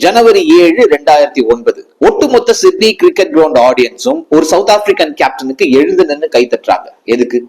ஜனவரி 7, 2009 ஒட்டுமொத்த Sydney cricket ground ஆடியன்ஸும் ஒரு south African கேப்டனுக்கு எழுந்து நின்று கை தட்டுறாங்க. எதுக்கு?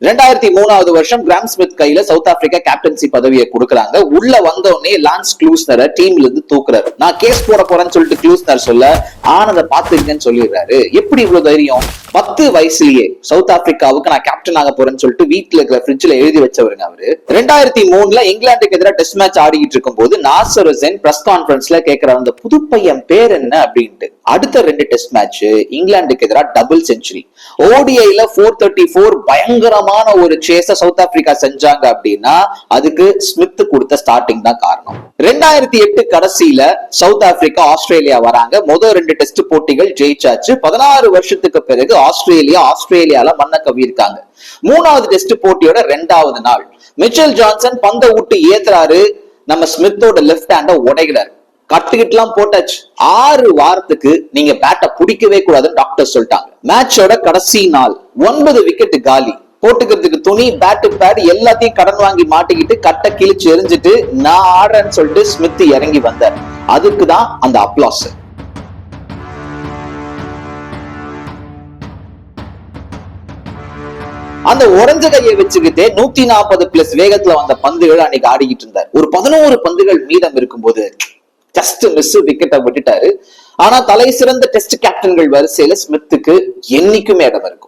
2003வது வருஷம் கிராம் ஸ்மித் கையில சவுத் ஆப்பிரிக்கா கேப்டன்சி பதவியை கொடுக்கறாங்க. உள்ள வந்தோடனே லான்ஸ் க்ளூஸ்னரை டீம்ல இருந்து தூக்குறாரு. நான் கேஸ் போட போறேன்னு சொல்லிட்டு க்ளூஸ்னர் சொல்ல ஆனதை பாத்துருக்கேன்னு சொல்லிடுறாரு. எப்படி இவ்வளவு தைரியம்? 10 வயசுலயே சவுத் ஆப்பிரிக்காவுக்கு நான் கேப்டன் ஆக போறேன்னு சொல்லிட்டு வீட்டுல இருக்கிற ஃப்ரிட்ஜ்ல எழுதி வச்சவருங்க அவரு. 2003ல இங்கிலாந்துக்கு எதிராக டெஸ்ட் மேட்ச் ஆடிக்கிட்டு இருக்கும் போது நாசர் ஹுசைன் பிரஸ் கான்பரன்ஸ்ல கேட்கிறார், அந்த புது பையன் பேர் என்ன அப்படின்ட்டு. அடுத்த 2 டெஸ்ட் மேட்ச் இங்கிலாந்துக்கு எதிராக டபுள் செஞ்சுரி, ஓடிஐல 434 பயங்கரமான ஒரு சேஸ சவுத் ஆப்பிரிக்கா செஞ்சாங்க அப்படின்னா அதுக்கு ஸ்மித் கொடுத்த ஸ்டார்டிங் தான் காரணம். 2008 கடைசியில சவுத் ஆப்பிரிக்கா ஆஸ்திரேலியா வராங்க. முதல் 2 டெஸ்ட் போட்டிகள் ஜெயிச்சாச்சு. 16 வருஷத்துக்கு பிறகு ஆஸ்திரேலியால மண்ண கவியிருக்காங்க. 3வது டெஸ்ட் போட்டியோட 2வது நாள் மிச்சல் ஜான்சன் பந்தை விட்டு ஏத்துறாரு. நம்ம ஸ்மித்தோட லெப்ட் ஹேண்ட உடைகிறாரு. கட்டுக்கிட்டுலாம் போட்டாச்சு. 6 வாரத்துக்கு நீங்க பேட்டை பிடிக்கவே கூடாதுன்னு டாக்டர் சொல்லிட்டாங்க. மேட்சோட கடைசி நாள் 9 விக்கெட் காலி. போட்டுக்கிறதுக்கு துணி, பேட்டு, பேட் எல்லாத்தையும் கடன் வாங்கி மாட்டிக்கிட்டு கட்டை கிழிச்சு எரிஞ்சிட்டு நான் ஆடுறேன்னு சொல்லிட்டு ஸ்மித் இறங்கி வந்தார். அதுக்குதான் அந்த அப்ளாஸ். அந்த உறைஞ்ச கையை வச்சுக்கிட்டே 140+ வேகத்துல வந்த பந்துகள் அன்னைக்கு ஆடிக்கிட்டு இருந்தார். ஒரு 11 பந்துகள் மீதம் இருக்கும்போது ஜஸ்ட் மிஸ் விக்கெட்டை விட்டுட்டாரு. ஆனா தலை சிறந்த டெஸ்ட் கேப்டன்கள் வரிசையில ஸ்மித்துக்கு என்னைக்குமே இடம் இருக்கும்.